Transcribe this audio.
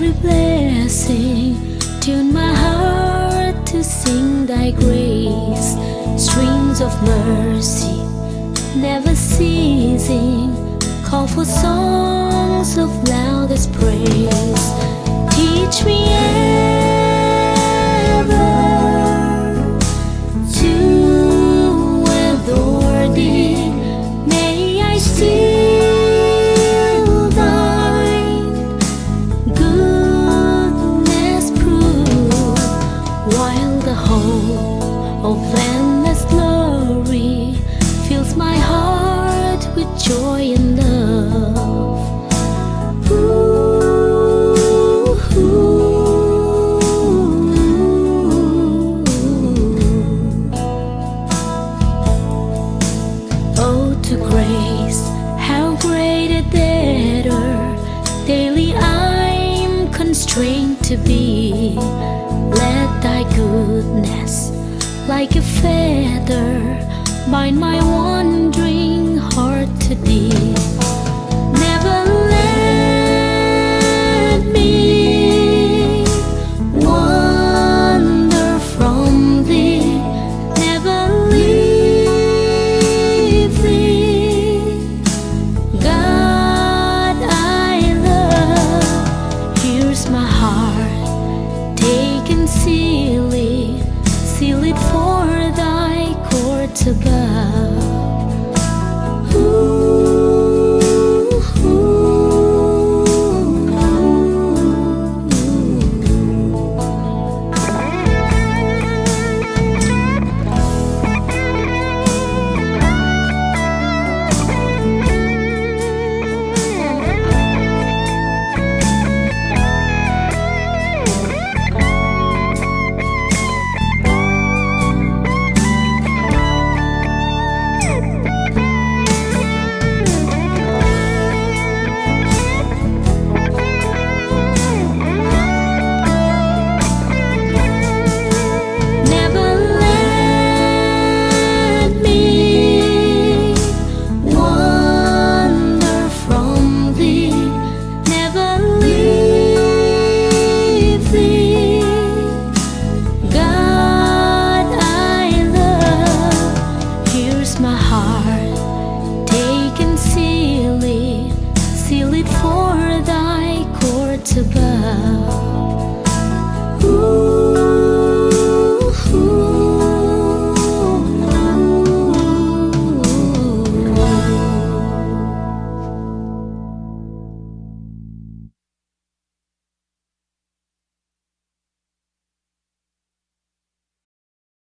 every blessing. Tune my heart to sing thy grace. Streams of mercy never ceasing, call for songs of loudest praise. Teach me ever to adore thee. May I still thy goodness prove, while the hope of endless glory fills my heart with joy and love. Oh, to grace, how great a debtor daily I'm constrained to be. Let thy goodness, like a feather, bind my wandering heart to thee. Never let me wander from thee. Never leave thee. God I love, here's my heart, take and seal it for thy courts above. My heart, take and seal it for thy courts above.